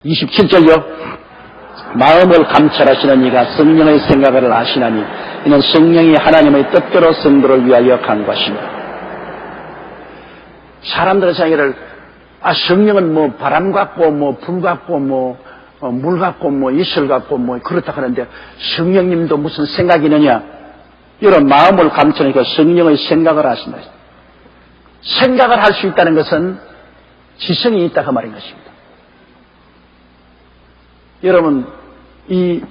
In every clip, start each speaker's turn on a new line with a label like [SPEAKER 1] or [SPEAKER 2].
[SPEAKER 1] 27절요. 마음을 감찰하시는 이가 성령의 생각을 아시나니 이는 성령이 하나님의 뜻대로 성도를 위하여 간구하십니다. 사람들의 생각을 성령은 뭐 바람 같고 뭐 불 같고 뭐 물 같고 뭐 이슬 같고 뭐 그렇다 하는데 성령님도 무슨 생각이 있느냐? 이런 마음을 감찰하니까 성령의 생각을 아신다. 생각을 할 수 있다는 것은 지성이 있다 그 말인 것입니다. 여러분 이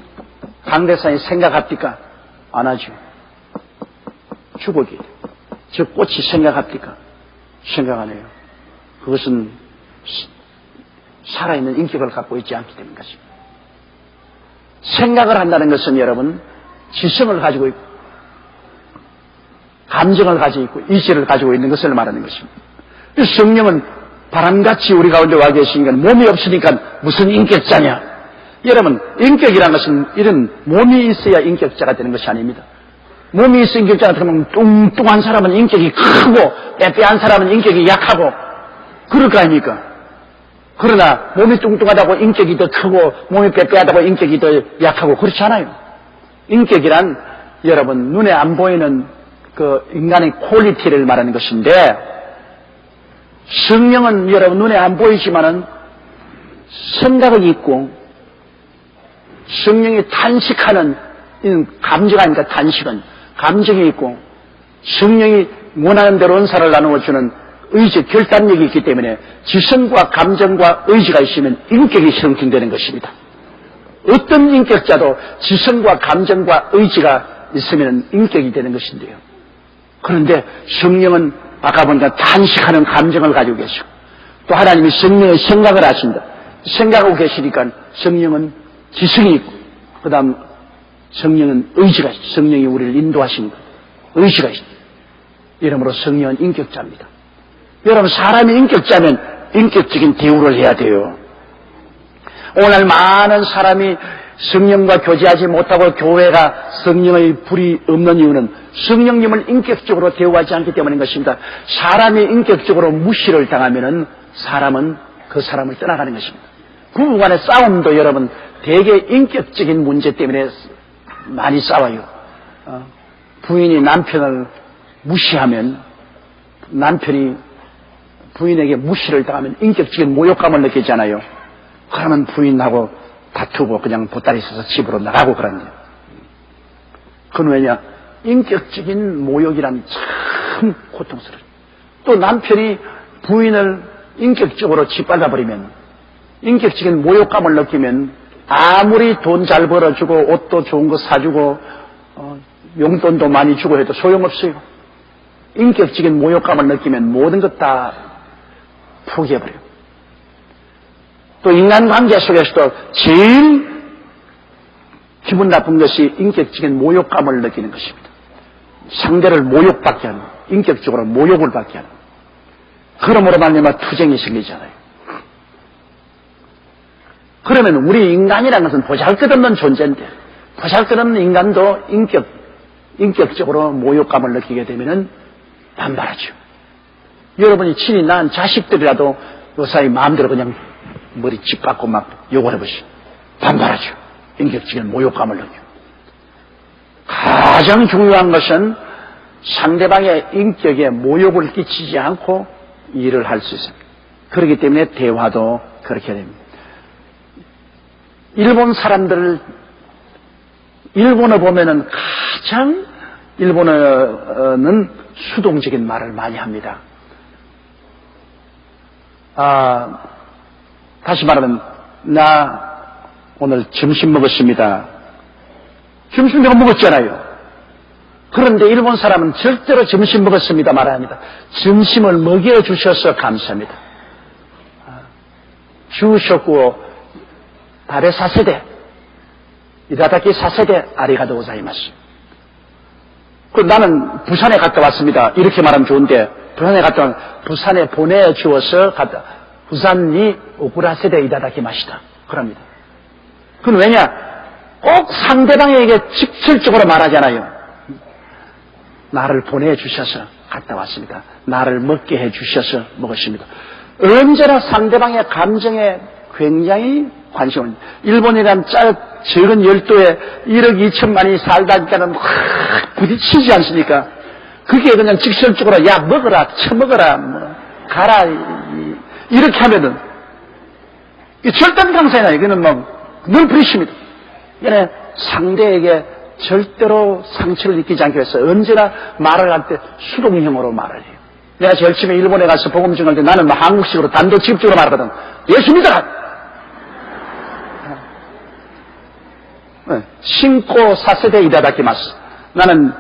[SPEAKER 1] 강대상이 생각합니까? 안 하죠. 주걱이 저 꽃이 생각합니까? 생각 안 해요. 그것은 살아있는 인격을 갖고 있지 않기 때문인 것입니다. 생각을 한다는 것은 여러분 지성을 가지고 있고 감정을 가지고 있고 의지를 가지고 있는 것을 말하는 것입니다. 성령은 바람같이 우리 가운데 와 계시니까 몸이 없으니까 무슨 인격자냐? 여러분 인격이라는 것은 이런 몸이 있어야 인격자가 되는 것이 아닙니다. 몸이 있어 인격자가 되면 뚱뚱한 사람은 인격이 크고 빼빼한 사람은 인격이 약하고 그럴 거 아닙니까? 그러나 몸이 뚱뚱하다고 인격이 더 크고 몸이 빼빼하다고 인격이 더 약하고 그렇지 않아요. 인격이란 여러분 눈에 안 보이는 그 인간의 퀄리티를 말하는 것인데 성령은 여러분 눈에 안 보이지만은 생각이 있고 성령이 탄식하는 감정 아닙니까? 탄식은 감정이 있고 성령이 원하는 대로 은사를 나누어주는 의지, 결단력이 있기 때문에 지성과 감정과 의지가 있으면 인격이 형성되는 것입니다. 어떤 인격자도 지성과 감정과 의지가 있으면 인격이 되는 것인데요. 그런데 성령은 아까 보니까 탄식하는 감정을 가지고 계시고 또 하나님이 성령의 생각을 하신다. 생각하고 계시니까 성령은 지성이 있고 그 다음 성령은 의지가 있고 성령이 우리를 인도하시는 것 의지가 있고 이러므로 성령은 인격자입니다. 여러분 사람이 인격자면 인격적인 대우를 해야 돼요. 오늘 많은 사람이 성령과 교제하지 못하고 교회가 성령의 불이 없는 이유는 성령님을 인격적으로 대우하지 않기 때문인 것입니다. 사람이 인격적으로 무시를 당하면은 사람은 그 사람을 떠나가는 것입니다. 부부간의 싸움도 여러분 대개 인격적인 문제 때문에 많이 싸워요. 부인이 남편을 무시하면 남편이 부인에게 무시를 당하면 인격적인 모욕감을 느끼잖아요. 그러면 부인하고 다투고 그냥 보따리 써서 집으로 나가고 그러네요. 그건 왜냐? 인격적인 모욕이란 참 고통스러워요. 또 남편이 부인을 인격적으로 짓밟아버리면 인격적인 모욕감을 느끼면 아무리 돈 잘 벌어주고 옷도 좋은 거 사주고 용돈도 많이 주고 해도 소용없어요. 인격적인 모욕감을 느끼면 모든 것 다 포기해버려요. 또 인간관계 속에서도 제일 기분 나쁜 것이 인격적인 모욕감을 느끼는 것입니다. 상대를 모욕받게 하는, 인격적으로 모욕을 받게 하는. 그러므로 말미암아 투쟁이 생기잖아요. 그러면 우리 인간이라는 것은 보잘것없는 존재인데 보잘것없는 인간도 인격적으로 모욕감을 느끼게 되면은 반발하죠. 여러분이 친히 낳은 자식들이라도 요사이 마음대로 그냥 머리 짓밟고 막 욕을 해보시오. 반발하죠. 인격적인 모욕감을 느껴. 가장 중요한 것은 상대방의 인격에 모욕을 끼치지 않고 일을 할 수 있습니다. 그렇기 때문에 대화도 그렇게 됩니다. 일본 사람들, 일본어 보면은 가장 일본어는 수동적인 말을 많이 합니다. 다시 말하면 나 오늘 점심 먹었습니다. 점심 내가 먹었잖아요. 그런데 일본 사람은 절대로 점심 먹었습니다 말합니다. 점심을 먹여주셔서 감사합니다. 주셨고 다레 사세대 이다다키 사세대 아리가또 고자이마스. 나는 부산에 갔다 왔습니다. 이렇게 말하면 좋은데 부산에 갔다 왔 부산에 보내주어서 갔다. 부산이 오쿠라세대 이다다키 마시다. 그럽니다. 그건 왜냐? 꼭 상대방에게 직설적으로 말하잖아요. 나를 보내주셔서 갔다 왔습니다. 나를 먹게 해주셔서 먹었습니다. 언제나 상대방의 감정에 굉장히 관심을. 일본이란 적은 열도에 1억 2천만이 살다니까는 확 부딪히지 않습니까? 그게 그냥 직설적으로 야 먹어라, 처먹어라, 뭐 가라 이렇게 하면은 이 절단 강사이나 이거는 뭐 늘 부딪힙니다. 이게 상대에게 절대로 상처를 입히지 않기 위해서 언제나 말을 할 때 수동형으로 말을 해요. 내가 제일 처음에 일본에 가서 복음 전할 때 나는 뭐 한국식으로 단도직입적으로 말하거든. 예수 믿어라! 신고 사세대 이다다키마스. 나는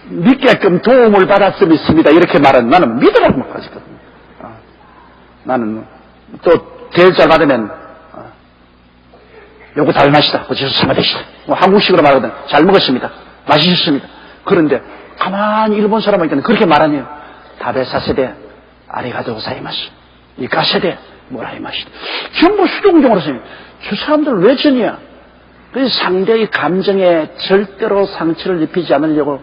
[SPEAKER 1] 믿게끔 도움을 받았으면 있습니다. 이렇게 말은 나는 믿으라고 하거든. 나는 또 대자 받으면 요거 달마시다. 고치서 사마되시다. 뭐 한국식으로 말하거든. 잘 먹었습니다. 맛있었습니다. 그런데 가만히 일본 사람에게는 그렇게 말하네요. 다베사세대 아리가토 고사이마스. 이카세대 모라이마시다. 전부 수동적으로 써요. 저 사람들 왜 저냐? 그래서 상대의 감정에 절대로 상처를 입히지 않으려고.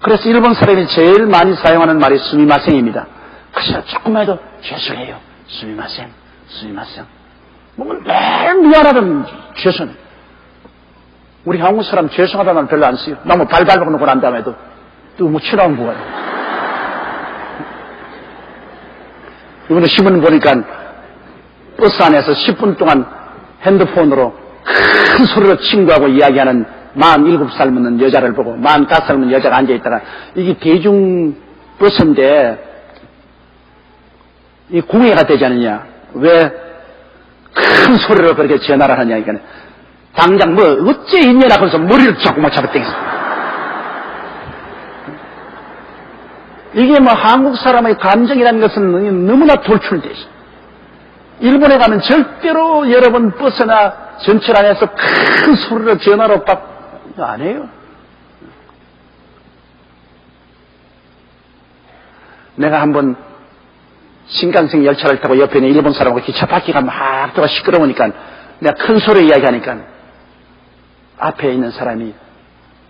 [SPEAKER 1] 그래서 일본 사람이 제일 많이 사용하는 말이 스미마생입니다. 그래서 조금만 해도 죄송해요. 스미마생, 스미마생. 뭐 매일 미안하던 죄송. 우리 한국 사람 죄송하다는 말 별로 안 써요. 너무 발발고 놓고 난 다음에도 또 뭐 치라운 부가. 이번에 신문 보니까 버스 안에서 10분 동안 핸드폰으로 큰 소리로 친구하고 이야기하는 47살 먹는 여자를 보고 45살 먹는 여자가 앉아있다가 이게 대중버스인데 이 공해가 되지 않느냐. 왜 큰 소리로 그렇게 전화를 하냐. 이거는 당장 뭐 어째 있냐나 그래서 머리를 조금만 잡아당겼어. 이게 뭐 한국 사람의 감정이라는 것은 너무나 돌출돼 있어. 일본에 가면 절대로 여러분 버스나 전철 안에서 큰 소리로 전화로 안 해요. 내가 한번 신간생 열차를 타고 옆에 있는 일본 사람하고 기차 바퀴가 막 들어가 시끄러우니까 내가 큰 소리로 이야기하니까 앞에 있는 사람이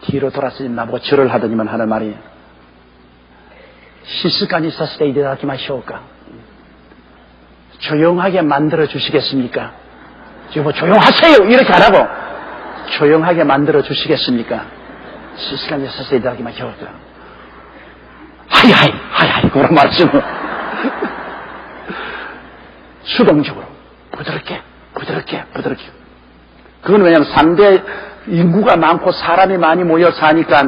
[SPEAKER 1] 뒤로 돌아서 나보고 절을 하더니만 하는 말이 시스카니 사스테 이데다키 마시오까. 조용하게 만들어 주시겠습니까? 지금 뭐 조용하세요 이렇게 안 하고 조용하게 만들어 주시겠습니까? 시스카니 사스테 이데다키 마시오까. 하이하이 그런 말씀을 수동적으로 부드럽게. 그건 왜냐하면 상대 인구가 많고 사람이 많이 모여 사니까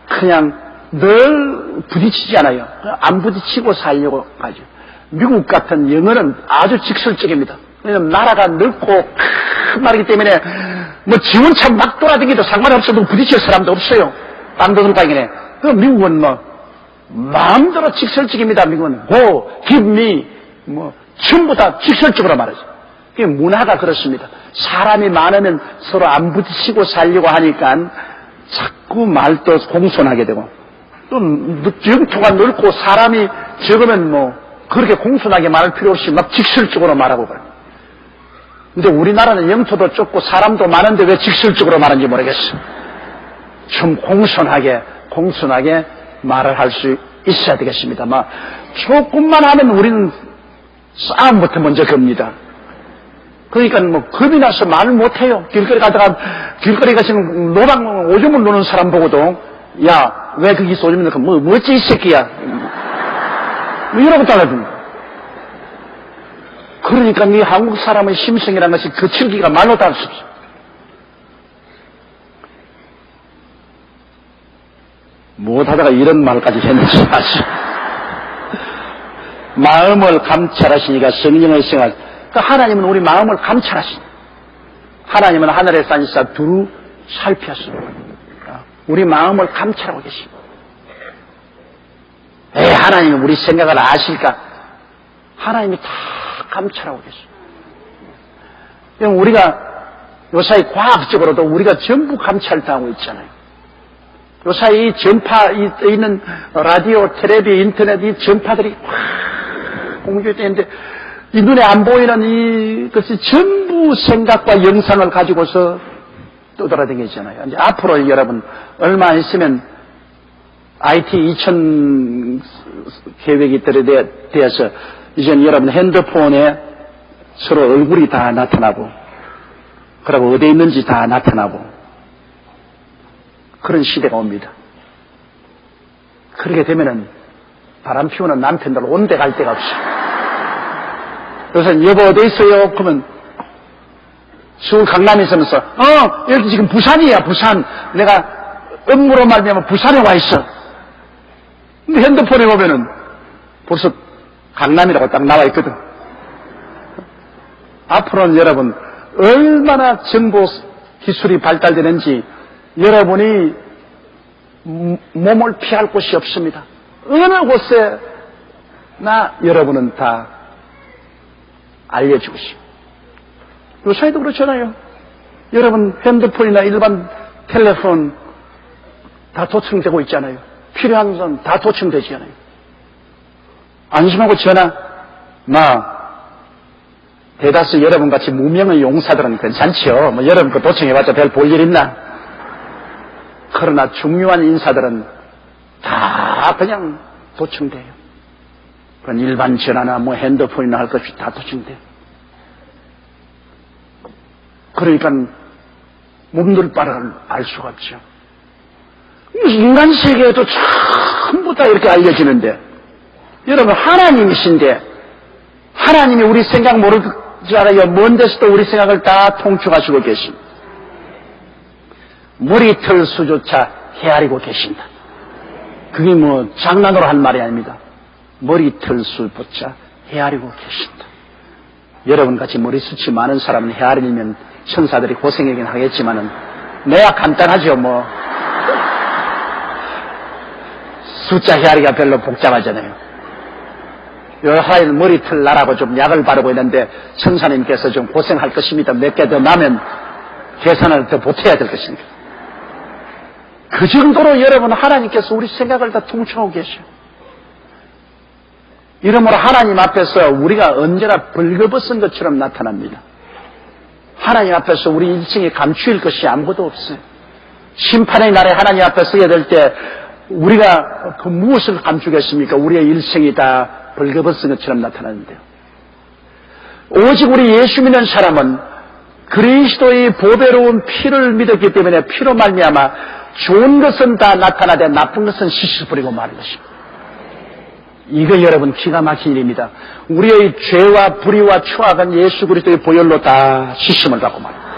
[SPEAKER 1] 그냥 늘 부딪히지 않아요. 안 부딪히고 살려고 하죠. 미국 같은 영어는 아주 직설적입니다. 왜냐하면 나라가 넓고 큰 나라이기 때문에 뭐 지원차 막 돌아다니도 상관없어도 부딪힐 사람도 없어요. 땅도 들어가기네. 그럼 미국은 뭐 마음대로 직설적입니다. 미국은 go, give me 뭐 전부 다 직설적으로 말하죠. 그게 문화가 그렇습니다. 사람이 많으면 서로 안 부딪히고 살려고 하니까 자꾸 말도 공손하게 되고 또 영토가 넓고 사람이 적으면 뭐 그렇게 공손하게 말할 필요 없이 막 직설적으로 말하고 그래요. 근데 우리나라는 영토도 좁고 사람도 많은데 왜 직설적으로 말하는지 모르겠어요. 좀 공손하게 말을 할 수 있어야 되겠습니다. 막 조금만 하면 우리는 싸움부터 먼저 겁니다. 그러니까 뭐 겁이 나서 말을 못해요. 길거리 가다가 길거리 가시는 노랑 오줌을 노는 사람 보고도 야 왜 거기서 오줌을 넣고 뭐 어째 이 새끼야 뭐 이러고 따라줍니다. 그러니까 이 한국 사람의 심성이라는 것이 거칠기가 말로 닿을 수 없어요. 못하다가 이런 말까지 했는지 아시죠? 마음을 감찰하시니까 성령의 생활. 그러니까 하나님은 우리 마음을 감찰하시니. 하나님은 하늘에서 앉으사 두루 살피었습니다. 우리 마음을 감찰하고 계시고. 하나님은 우리 생각을 아실까? 하나님이 다 감찰하고 계시고. 우리가 요사이 과학적으로도 우리가 전부 감찰당하고 있잖아요. 요사이 전파에 있는 라디오, 텔레비, 인터넷 이 전파들이 공개되는데 이 눈에 안 보이는 이것이 전부 생각과 영상을 가지고서 떠돌아다니잖아요. 이제 앞으로 여러분 얼마 있으면 IT 2000 계획이 되어서 이제는 여러분 핸드폰에 서로 얼굴이 다 나타나고, 그리고 어디에 있는지 다 나타나고, 그런 시대가 옵니다. 그렇게 되면은 바람 피우는 남편들 온데 갈 데가 없어. 그래서 여보 어디 있어요? 그러면 서울 강남에 있으면서 여기 지금 부산이야 부산. 내가 업무로 말미암아 부산에 와 있어. 근데 핸드폰에 보면은 벌써 강남이라고 딱 나와 있거든. 앞으로는 여러분 얼마나 정보 기술이 발달되는지 여러분이 몸을 피할 곳이 없습니다. 어느 곳에나 여러분은 다 알려주고 싶어요. 요사이도 그렇잖아요. 여러분 핸드폰이나 일반 텔레폰 다 도청되고 있잖아요. 필요한 건 다 도청되잖아요. 안심하고 전화, 대다수 여러분같이 무명의 용사들은 괜찮지요. 뭐 여러분 그 도청해봤자 별 볼 일 있나? 그러나 중요한 인사들은 다 그냥 도청돼요. 그런 일반 전화나 뭐 핸드폰이나 할 것이 다 도청돼요. 그러니까 몸둘 바를 알 수가 없죠. 인간 세계에도 전부 다 이렇게 알려지는데, 여러분 하나님이신데, 하나님이 우리 생각 모를 줄 알아요. 먼 데서도 우리 생각을 다 통촉하시고 계십니다. 머리털 수조차 헤아리고 계신다. 그게 뭐 장난으로 한 말이 아닙니다. 머리털 수조차 헤아리고 계신다. 여러분같이 머리숱이 많은 사람은 헤아리면 천사들이 고생하긴 하겠지만은 내야 간단하죠. 뭐 숫자 헤아리가 별로 복잡하잖아요. 하얀 머리털 나라고 좀 약을 바르고 있는데 천사님께서 좀 고생할 것입니다. 몇 개 더 나면 계산을 더 보태야 될 것입니다. 그 정도로 여러분 하나님께서 우리 생각을 다 통촉하고 계셔요. 이러므로 하나님 앞에서 우리가 언제나 벌거벗은 것처럼 나타납니다. 하나님 앞에서 우리 일생에 감추일 것이 아무것도 없어요. 심판의 날에 하나님 앞에 서게 될 때 우리가 그 무엇을 감추겠습니까? 우리의 일생이 다 벌거벗은 것처럼 나타나는데요. 오직 우리 예수 믿는 사람은 그리스도의 보배로운 피를 믿었기 때문에 피로 말미암아 좋은 것은 다 나타나되 나쁜 것은 씻어버리고 마는 것입니다. 이거 여러분 기가 막힌 일입니다. 우리의 죄와 불의와 추악은 예수 그리스도의 보혈로 다 씻음을 받고 말입니다.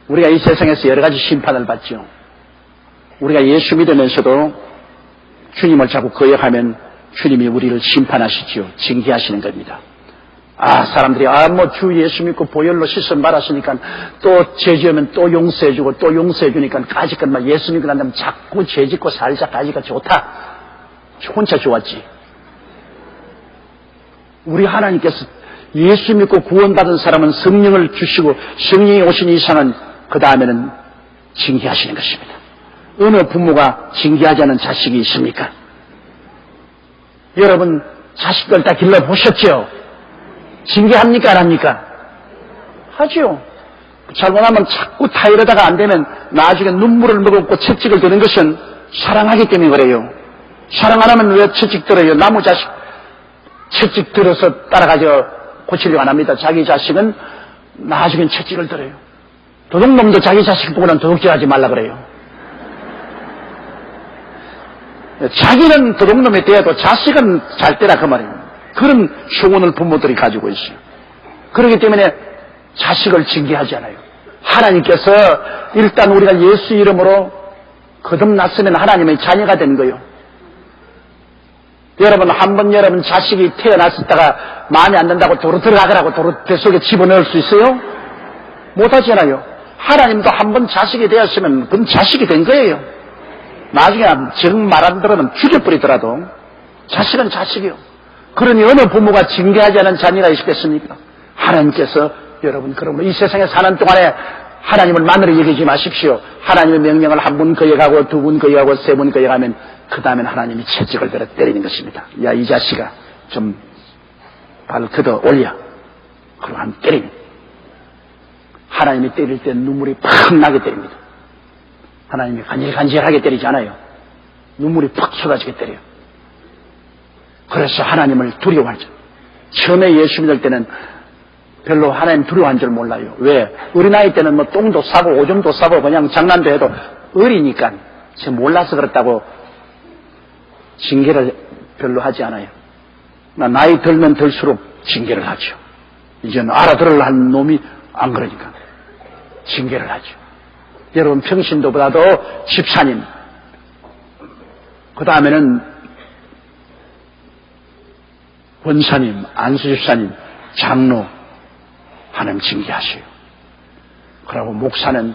[SPEAKER 1] 우리가 이 세상에서 여러 가지 심판을 받죠. 우리가 예수 믿으면서도 주님을 자꾸 거역하면 주님이 우리를 심판하시죠. 징계하시는 겁니다. 사람들이 주 예수 믿고 보혈로 씻음 받았으니까 또 죄지으면 또 용서해주고 또 용서해주니까 까짓것 예수 믿고 난 다음에 자꾸 죄짓고 살자 까짓가 좋다. 혼자 좋았지. 우리 하나님께서 예수 믿고 구원받은 사람은 성령을 주시고 성령이 오신 이상은 그 다음에는 징계하시는 것입니다. 어느 부모가 징계하지 않은 자식이 있습니까? 여러분 자식들 다 길러보셨죠? 징계합니까 안 합니까? 하죠. 잘못하면 자꾸 타이르다가 안 되면 나중에 눈물을 머금고 채찍을 드는 것은 사랑하기 때문에 그래요. 사랑 안 하면 왜 채찍 들어요? 나무 자식 채찍 들어서 따라가서 고치려고 안 합니다. 자기 자식은 나중엔 채찍을 들어요. 도둑놈도 자기 자식 보고는 도둑질하지 말라 그래요. 자기는 도둑놈이 되어도 자식은 잘 되라 그 말이에요. 그런 교훈을 부모들이 가지고 있어요. 그렇기 때문에 자식을 징계하지 않아요. 하나님께서 일단 우리가 예수 이름으로 거듭났으면 하나님의 자녀가 된 거예요. 여러분 한번 여러분 자식이 태어났었다가 마음에 안 든다고 도로 들어가더라고 도로 뱃속에 집어넣을 수 있어요? 못하잖아요. 하나님도 한번 자식이 되었으면 그건 자식이 된 거예요. 나중에 정 말 안 들으면 죽여버리더라도 자식은 자식이요. 그러니 어느 부모가 징계하지 않은 자녀가 있겠습니까? 하나님께서 여러분 그러므로 이 세상에 사는 동안에 하나님을 마늘을 여기지 마십시오. 하나님의 명령을 한 분 거역하고 두 분 거역하고 세 분 거역하면 그 다음엔 하나님이 채찍을 들어 때리는 것입니다. 야 이 자식아 좀 발 걷어 올려. 그리고 한 때립니다. 하나님이 때릴 때 눈물이 팍 나게 때립니다. 하나님이 간질간질하게 때리지 않아요. 눈물이 팍 쏟아지게 때려요. 그래서 하나님을 두려워하죠. 처음에 예수 믿을 때는 별로 하나님 두려워한 줄 몰라요. 왜? 어린아이 때는 뭐 똥도 싸고 오줌도 싸고 그냥 장난도 해도 어리니까 몰라서 그렇다고 징계를 별로 하지 않아요. 나이 들면 들수록 징계를 하죠. 이제는 알아들을 한 놈이 안 그러니까 징계를 하죠. 여러분 평신도보다도 집사님, 그 다음에는 권사님, 안수집사님, 장로 하나님 징계하셔요. 그리고 목사는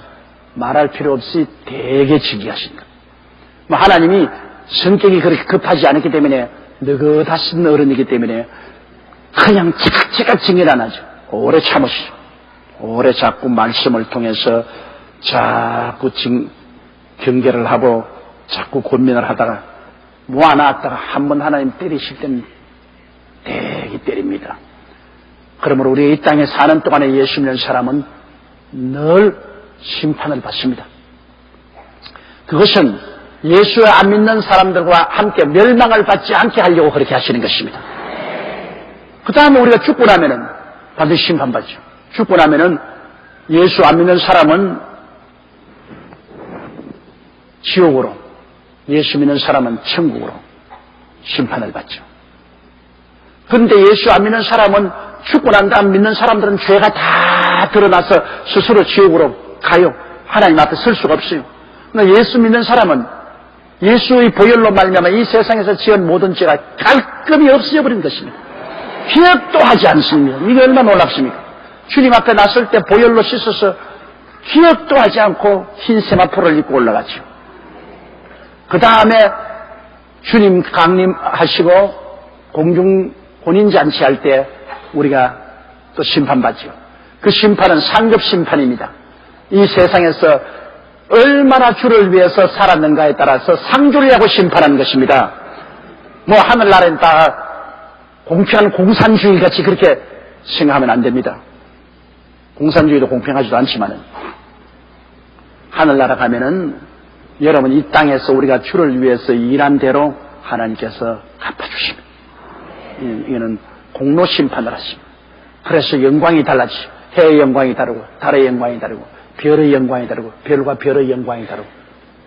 [SPEAKER 1] 말할 필요 없이 되게 징계하십니다. 뭐 하나님이 성격이 그렇게 급하지 않기 때문에 느긋하신 어른이기 때문에 그냥 차깍차깍 징계를 안 하죠. 오래 참으시죠. 오래 자꾸 말씀을 통해서 자꾸 경계를 하고 자꾸 고민을 하다가 모아놨다가 한번 하나님 때리실 때는 되게 때립니다. 그러므로 우리 이 땅에 사는 동안에 예수 믿는 사람은 늘 심판을 받습니다. 그것은 예수를 안 믿는 사람들과 함께 멸망을 받지 않게 하려고 그렇게 하시는 것입니다. 그 다음에 우리가 죽고 나면은 반드시 심판받죠. 죽고 나면은 예수 안 믿는 사람은 지옥으로, 예수 믿는 사람은 천국으로 심판을 받죠. 그런데 예수 안 믿는 사람은 죽고 난 다음 믿는 사람들은 죄가 다 드러나서 스스로 지옥으로 가요. 하나님 앞에 설 수가 없어요. 그러나 예수 믿는 사람은 예수의 보혈로 말미암아 이 세상에서 지은 모든 죄가 깔끔히 없어져버린 것입니다. 기억도 하지 않습니다. 이게 얼마나 놀랍습니까? 주님 앞에 나설 때 보혈로 씻어서 기억도 하지 않고 흰 세마포를 입고 올라가죠. 그 다음에 주님 강림하시고 공중 혼인잔치 할 때 우리가 또 심판받죠. 그 심판은 상급 심판입니다. 이 세상에서 얼마나 주를 위해서 살았는가에 따라서 상주를 하고 심판하는 것입니다. 뭐 하늘나라는 다 공평한 공산주의 같이 그렇게 생각하면 안 됩니다. 공산주의도 공평하지도 않지만은 하늘나라 가면은 여러분 이 땅에서 우리가 주를 위해서 일한 대로 하나님께서 갚아주십니다. 이거는 공로 심판을 하십니다. 그래서 영광이 달라지죠. 해의 영광이 다르고 달의 영광이 다르고 별의 영광이 다르고 별과 별의 영광이 다르고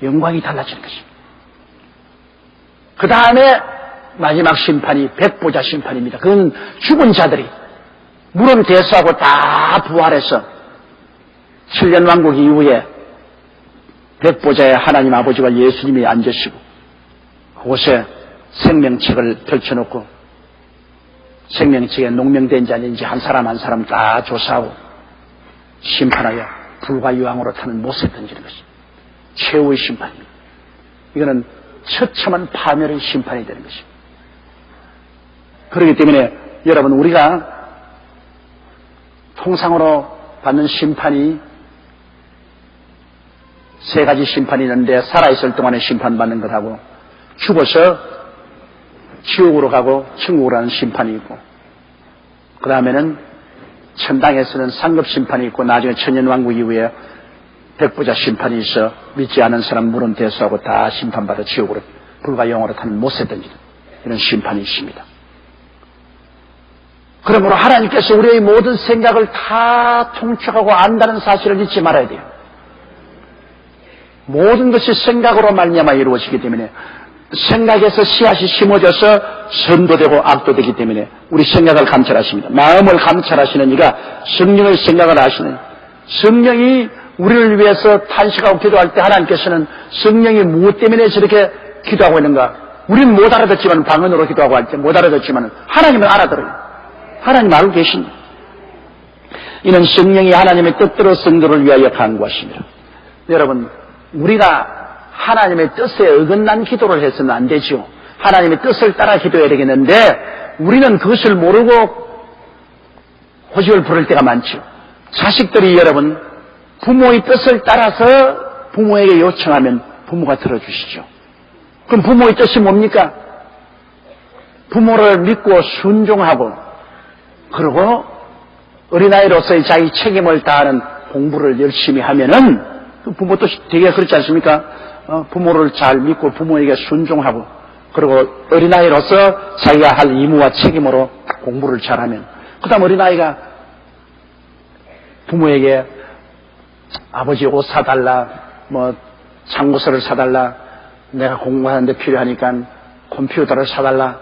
[SPEAKER 1] 영광이 달라지는 것입니다. 그 다음에 마지막 심판이 백보자 심판입니다. 그건 죽은 자들이 물은 대수하고 다 부활해서 7년 왕국 이후에 백보자에 하나님 아버지와 예수님이 앉으시고 그곳에 생명책을 펼쳐놓고 생명책에 농명된지 아닌지 한 사람 한 사람 다 조사하고 심판하여 불과 유황으로 타는 못에 던지는 것입니다. 최후의 심판입니다. 이거는 처참한 파멸의 심판이 되는 것입니다. 그렇기 때문에 여러분 우리가 통상으로 받는 심판이 세 가지 심판이 있는데 살아있을 동안에 심판받는 것하고 죽어서 지옥으로 가고 천국으로 가는 심판이 있고 그 다음에는 천당에서는 상급 심판이 있고 나중에 천년왕국 이후에 백보자 심판이 있어 믿지 않은 사람 물은 대수하고 다 심판받아 지옥으로 불과 영으로 타는 못에 던지는 이런 심판이 있습니다. 그러므로 하나님께서 우리의 모든 생각을 다 통촉하고 안다는 사실을 잊지 말아야 돼요. 모든 것이 생각으로 말미암아 이루어지기 때문에 생각에서 씨앗이 심어져서 선도되고 악도되기 때문에 우리 생각을 감찰하십니다. 마음을 감찰하시는 이가 성령의 생각을 아시는 성령이 우리를 위해서 탄식하고 기도할 때 하나님께서는 성령이 무엇 때문에 저렇게 기도하고 있는가 우리는 못 알아듣지만 방언으로 기도하고 할 때 못 알아듣지만 하나님은 알아들어요. 하나님 알고 계십니다. 이는 성령이 하나님의 뜻대로 성도를 위하여 간구하십니다. 여러분 우리가 하나님의 뜻에 어긋난 기도를 해서는 안 되죠. 하나님의 뜻을 따라 기도해야 되겠는데 우리는 그것을 모르고 호식을 부를 때가 많죠. 자식들이 여러분 부모의 뜻을 따라서 부모에게 요청하면 부모가 들어주시죠. 그럼 부모의 뜻이 뭡니까? 부모를 믿고 순종하고 그리고 어린아이로서의 자기 책임을 다하는 공부를 열심히 하면은 그 부모 뜻이 되게 그렇지 않습니까? 부모를 잘 믿고 부모에게 순종하고 그리고 어린아이로서 자기가 할 의무와 책임으로 공부를 잘하면, 그 다음 어린아이가 부모에게 아버지 옷 사달라, 뭐 참고서를 사달라, 내가 공부하는데 필요하니까 컴퓨터를 사달라.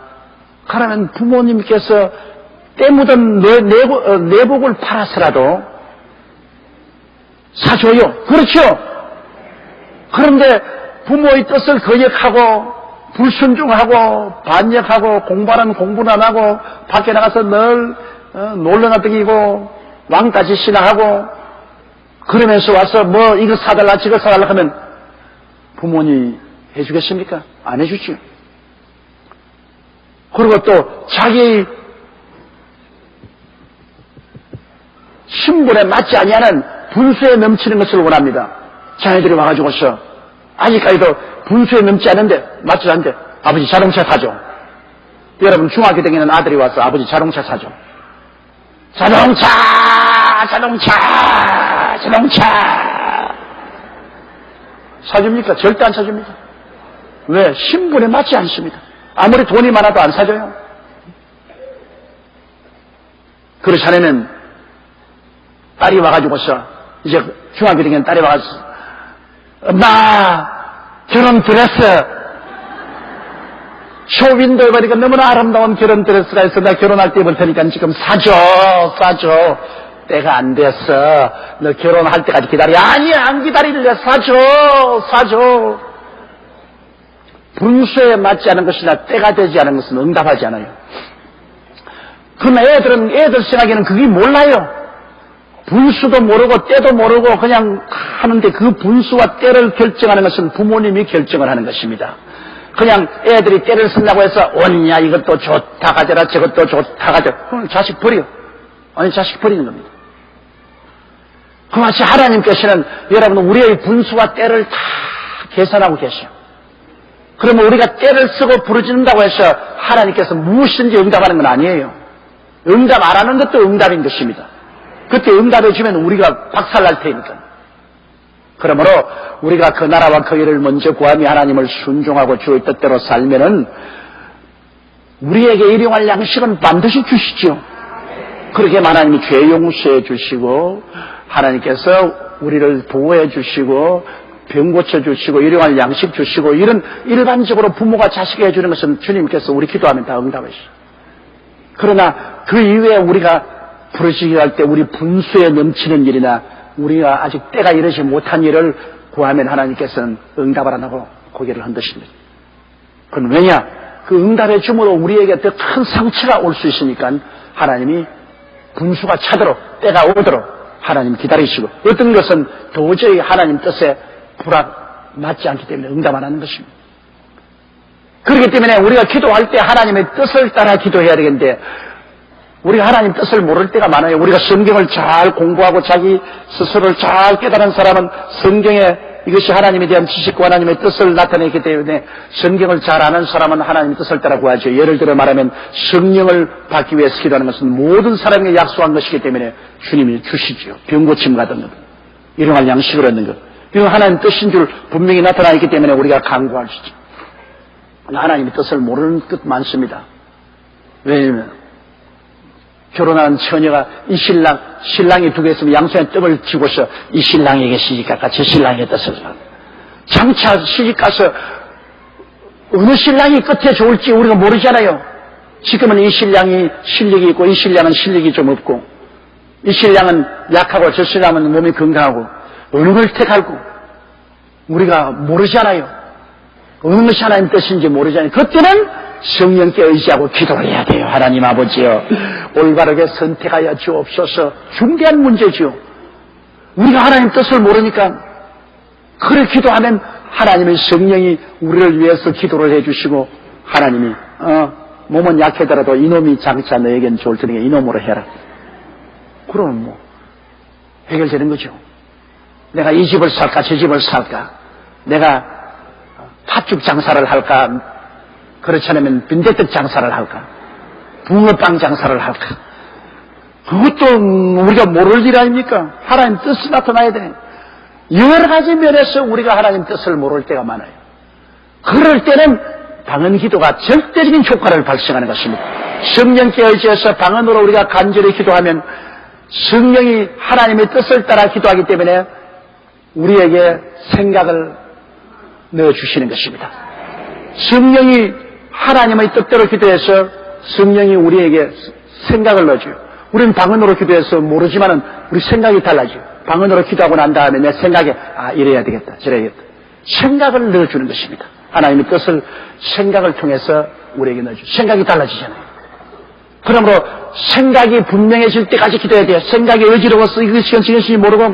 [SPEAKER 1] 그러면 부모님께서 때 묻은 내복을 팔아서라도 사줘요. 그렇죠? 그런데 부모의 뜻을 거역하고 불순종하고 반역하고 공부하는 공부는 안 하고 밖에 나가서 늘 놀러나 다니고 왕따 짓이나 하고 그러면서 와서 뭐 이거 사달라 저거 사달라 하면 부모님이 해주겠습니까? 안 해주죠. 그리고 또 자기 신분에 맞지 아니하는 분수에 넘치는 것을 원합니다. 자녀들이 와가지고서 아직까지도 분수에 넘지 않는데 맞지 않는데 아버지 자동차 사줘. 여러분 중학교 다니는 아들이 와서 아버지 자동차 사줘. 자동차 사줍니까? 절대 안 사줍니다. 왜? 신분에 맞지 않습니다. 아무리 돈이 많아도 안 사줘요. 그렇지 않으면 딸이 와가지고서 이제 중학교 다니는 딸이 와가지고 엄마 결혼 드레스 쇼윈도에 보니까 너무나 아름다운 결혼 드레스가 있어. 나 결혼할 때 입을 테니까 지금 사줘. 때가 안 됐어. 너 결혼할 때까지 기다려. 아니 안 기다릴래. 사줘. 분수에 맞지 않은 것이나 때가 되지 않은 것은 응답하지 않아요. 그러나 애들 생각에는 그게 몰라요. 분수도 모르고 때도 모르고 그냥 하는데 그 분수와 때를 결정하는 것은 부모님이 결정을 하는 것입니다. 그냥 애들이 때를 쓴다고 해서 언냐 이것도 좋다 가져라 저것도 좋다 가져라. 그럼 자식 버려. 아니 자식 버리는 겁니다. 그같이 하나님께서는 여러분 우리의 분수와 때를 다 계산하고 계셔요. 그러면 우리가 때를 쓰고 부르짖는다고 해서 하나님께서 무엇이든지 응답하는 건 아니에요. 응답 안 하는 것도 응답인 것입니다. 그때 응답해 주면 우리가 박살날 테니까. 그러므로 우리가 그 나라와 그 일을 먼저 구하며 하나님을 순종하고 주의 뜻대로 살면은 우리에게 일용할 양식은 반드시 주시죠. 그렇게 하나님이 죄 용서해 주시고 하나님께서 우리를 보호해 주시고 병 고쳐 주시고 일용할 양식 주시고 이런 일반적으로 부모가 자식에게 해주는 것은 주님께서 우리 기도하면 다 응답하시죠. 그러나 그 이외에 우리가 부르시기 할 때 우리 분수에 넘치는 일이나 우리가 아직 때가 이르지 못한 일을 구하면 하나님께서는 응답을 안 하고 고개를 흔드십니다. 그건 왜냐? 그 응답의 주므로 우리에게 더 큰 상처가 올 수 있으니까 하나님이 분수가 차도록 때가 오도록 하나님 기다리시고 어떤 것은 도저히 하나님 뜻에 맞지 않기 때문에 응답 안 하는 것입니다. 그렇기 때문에 우리가 기도할 때 하나님의 뜻을 따라 기도해야 되겠는데 우리가 하나님 뜻을 모를 때가 많아요. 우리가 성경을 잘 공부하고 자기 스스로를 잘 깨달은 사람은 성경에 이것이 하나님에 대한 지식과 하나님의 뜻을 나타내기 때문에 성경을 잘 아는 사람은 하나님의 뜻을 따라 구하죠. 예를 들어 말하면 성령을 받기 위해서 기도하는 것은 모든 사람에게 약속한 것이기 때문에 주님이 주시죠. 병 고침 같은 것, 일용할 양식을 얻는 것. 이건 하나님 뜻인 줄 분명히 나타나 있기 때문에 우리가 간구할 수 있죠. 하나님의 뜻을 모르는 것 많습니다. 왜냐하면 결혼한 처녀가 이 신랑이 두 개 있으면 양손에 떡을 쥐고서 이 신랑에게 시집갈까 저 신랑의 뜻을 장차 시집가서 어느 신랑이 끝에 좋을지 우리가 모르잖아요. 지금은 이 신랑이 실력이 있고 이 신랑은 실력이 좀 없고 이 신랑은 약하고 저 신랑은 몸이 건강하고 어느 걸 택할고 우리가 모르잖아요. 어느 것이 하나님 뜻인지 모르잖아요. 그때는 성령께 의지하고 기도를 해야 돼요. 하나님 아버지여 올바르게 선택하여 주옵소서. 중대한 문제죠. 우리가 하나님 뜻을 모르니까 그래 기도하면 하나님의 성령이 우리를 위해서 기도를 해주시고 하나님이 몸은 약하더라도 이놈이 장차 너에겐 좋을 테니까 이놈으로 해라. 그러면 뭐 해결되는 거죠. 내가 이 집을 살까 저 집을 살까 내가 팥죽 장사를 할까 그렇지 않으면 빈대떡 장사를 할까 붕어빵 장사를 할까 그것도 우리가 모를 일 아닙니까? 하나님 뜻이 나타나야 되네. 여러 가지 면에서 우리가 하나님 뜻을 모를 때가 많아요. 그럴 때는 방언 기도가 절대적인 효과를 발생하는 것입니다. 성령께 의지해서 방언으로 우리가 간절히 기도하면 성령이 하나님의 뜻을 따라 기도하기 때문에 우리에게 생각을 넣어주시는 것입니다. 성령이 하나님의 뜻대로 기도해서 성령이 우리에게 생각을 넣어줘요. 우리는 방언으로 기도해서 모르지만은 우리 생각이 달라져요. 방언으로 기도하고 난 다음에 내 생각에 이래야 되겠다 저래야겠다 생각을 넣어주는 것입니다. 하나님의 뜻을 생각을 통해서 우리에게 넣어줘요. 생각이 달라지잖아요. 그러므로 생각이 분명해질 때까지 기도해야 돼요. 생각이 어지러워서 이것이 모르고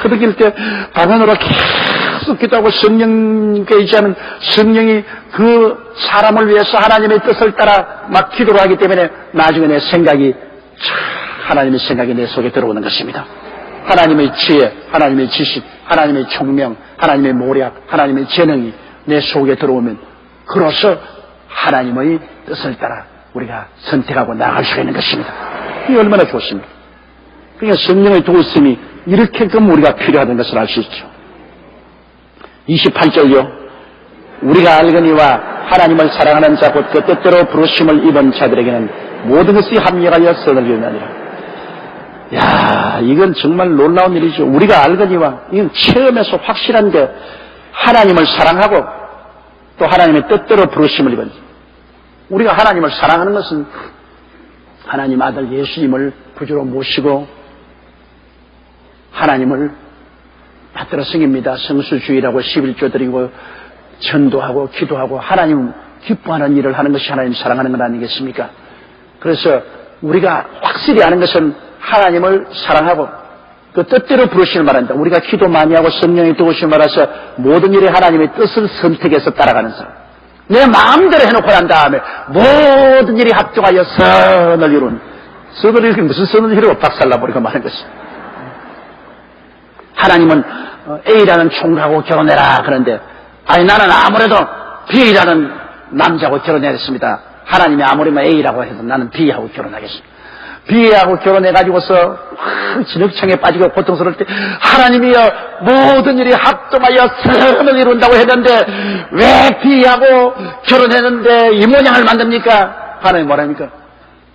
[SPEAKER 1] 흐득일 때 방언으로 계속 기도하고 성령께 의지하면 성령이 그 사람을 위해서 하나님의 뜻을 따라 막 기도를 하기 때문에 나중에 내 생각이 하나님의 생각이 내 속에 들어오는 것입니다. 하나님의 지혜, 하나님의 지식, 하나님의 총명, 하나님의 모략, 하나님의 재능이 내 속에 들어오면 그로써 하나님의 뜻을 따라 우리가 선택하고 나아갈 수가 있는 것입니다. 이게 얼마나 좋습니까? 그러니까 성령의 도우심이 이렇게끔 우리가 필요하다는 것을 알 수 있죠. 28절요. 우리가 알거니와 하나님을 사랑하는 자 곧 그 뜻대로 부르심을 입은 자들에게는 모든 것이 합력하여 선을 이루느니라. 야, 이건 정말 놀라운 일이죠. 우리가 알거니와 이건 체험에서 확실한데 하나님을 사랑하고 또 하나님의 뜻대로 부르심을 입은 우리가 하나님을 사랑하는 것은 하나님 아들 예수님을 구주로 모시고 하나님을 받들어 승입니다. 성수주의라고 11조 드리고 전도하고 기도하고 하나님 기뻐하는 일을 하는 것이 하나님 사랑하는 것 아니겠습니까? 그래서 우리가 확실히 아는 것은 하나님을 사랑하고 그 뜻대로 부르시는 말한다. 우리가 기도 많이 하고 성령의 도우심을 말해서 모든 일에 하나님의 뜻을 선택해서 따라가는 사람. 내 마음대로 해놓고 난 다음에 모든 일이 합종하여 선을 이룬. 선을 이루기 무슨 선을 이루고 박살나버리고 마는 것이. 하나님은 A라는 총각하고 결혼해라 그런데 아니 나는 아무래도 B라는 남자하고 결혼했습니다. 하나님이 아무리면 A라고 해서 나는 B하고 결혼하겠습니다. B하고 결혼해가지고서 진흙청에 빠지고 고통스러울 때 하나님이여 모든 일이 합동하여 선을 이룬다고 했는데 왜 B하고 결혼했는데 이 모양을 만듭니까? 하나님 뭐랍니까?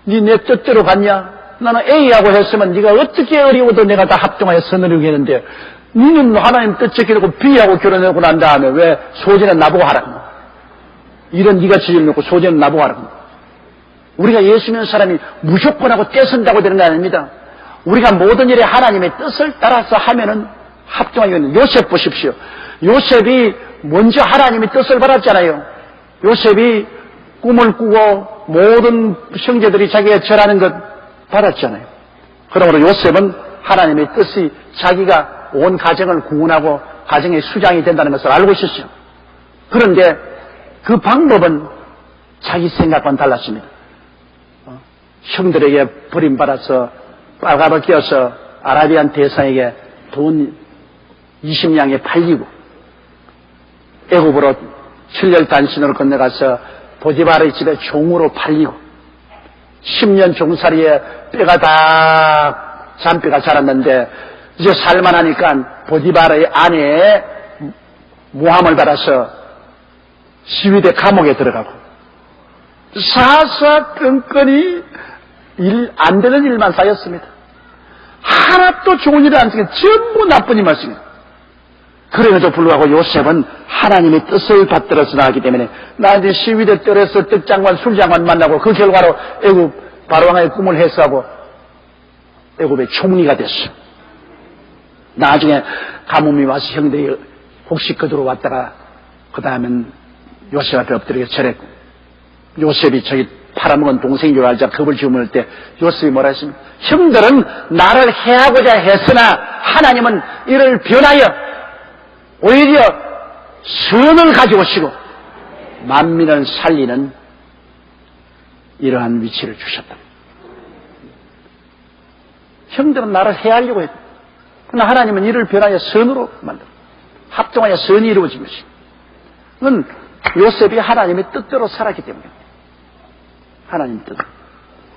[SPEAKER 1] 네 내 뜻대로 갔냐? 나는 A하고 했으면 네가 어떻게 어려워도 내가 다 합동하여 선을 이루겠는데 너는 하나님 뜻 지키려고 B하고 결혼하고 난 다음에 왜 소재는 나보고 하라고 이런 네가 지으려고 소재는 나보고 하라고. 우리가 예수 믿는 사람이 무조건 하고 떼쓴다고 되는 게 아닙니다. 우리가 모든 일에 하나님의 뜻을 따라서 하면은 합동하겠는. 요셉 보십시오. 요셉이 먼저 하나님의 뜻을 받았잖아요. 요셉이 꿈을 꾸고 모든 형제들이 자기가 절하는 것 받았잖아요. 그러므로 요셉은 하나님의 뜻이 자기가 온 가정을 구원하고 가정의 수장이 된다는 것을 알고 있었어요. 그런데 그 방법은 자기 생각과는 달랐습니다. 형들에게 버림받아서 빨가벗 끼어서 아라비안 대상에게 돈 20냥에 팔리고 애굽으로 7년 단신으로 건너가서 보디바르의 집에 종으로 팔리고 10년 종살이에 뼈가 다 잔뼈가 자랐는데 이제 살만하니까 보디바르의 아내의 모함을 받아서 시위대 감옥에 들어가고 사사건건이 안 되는 일만 쌓였습니다. 하나도 좋은 일을 안 쓰게 전부 나쁜 일만 쓰게. 그럼에도 불구하고 요셉은 하나님의 뜻을 받들어서 나왔기 때문에 나한테 시위대 뜰에서 떡장관 술장관 만나고 그 결과로 애굽 바로왕의 꿈을 해소하고 애굽의 총리가 됐어. 나중에 가뭄이 와서 형들이 혹시 그대로 왔다가 그 다음엔 요셉 앞에 엎드려 절했고 요셉이 저기 팔아먹은 동생인 줄 알자 겁을 주물 때 요셉이 뭐라 했습니까? 형들은 나를 해하고자 했으나 하나님은 이를 변하여 오히려 선을 가져오시고 만민을 살리는 이러한 위치를 주셨다. 형들은 나를 해하려고 했다. 그러나 하나님은 이를 변하여 선으로 만들어 합동하여 선이 이루어진 것입니다. 그건 요셉이 하나님의 뜻대로 살았기 때문입니다. 하나님 뜻.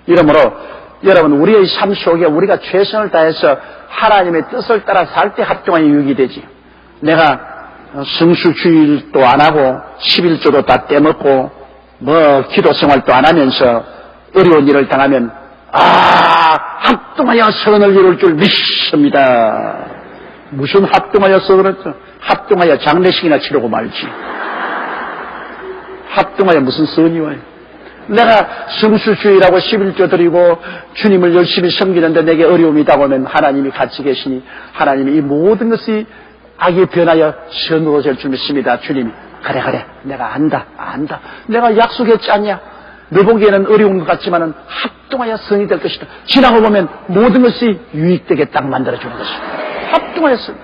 [SPEAKER 1] 이러므로 여러분 우리의 삶 속에 우리가 최선을 다해서 하나님의 뜻을 따라 살 때 합동하여 유익이 되지. 내가 성수주일도 안 하고 11조도 다 떼먹고 기도 생활도 안 하면서 어려운 일을 당하면 합동하여 선을 이룰 줄 믿습니다. 무슨 합동하여서 그렇죠? 합동하여 장례식이나 치르고 말지. 합동하여 무슨 선이 와요? 내가 성수주의라고 11조 드리고 주님을 열심히 섬기는데 내게 어려움이 있다고 하면 하나님이 같이 계시니 하나님이 이 모든 것이 악이 변하여 선으로 될 줄 믿습니다. 주님이 그래 내가 안다. 내가 약속했지 않냐? 너 보기에는 어려운 것 같지만은 합동하여 선이 될 것이다. 지나고 보면 모든 것이 유익되게 딱 만들어주는 것이다. 합동하여 선.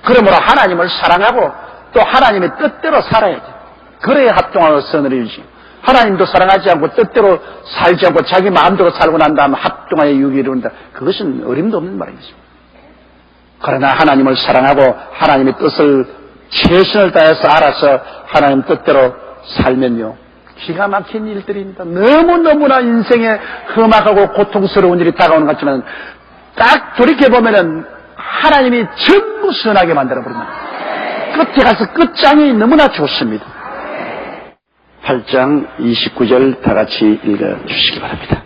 [SPEAKER 1] 그러므로 하나님을 사랑하고 또 하나님의 뜻대로 살아야지. 그래야 합동하여 선을 이루지. 하나님도 사랑하지 않고 뜻대로 살지 않고 자기 마음대로 살고 난 다음에 합동하여 유익을 이룬다. 그것은 어림도 없는 말이죠. 그러나 하나님을 사랑하고 하나님의 뜻을 최선을 다해서 알아서 하나님 뜻대로 살면요, 기가 막힌 일들입니다. 너무너무나 인생에 험악하고 고통스러운 일이 다가오는 것 같지만 딱 돌이켜보면은 하나님이 전부 선하게 만들어버립니다. 끝에 가서 끝장이 너무나 좋습니다. 8장 29절 다 같이 읽어주시기 바랍니다.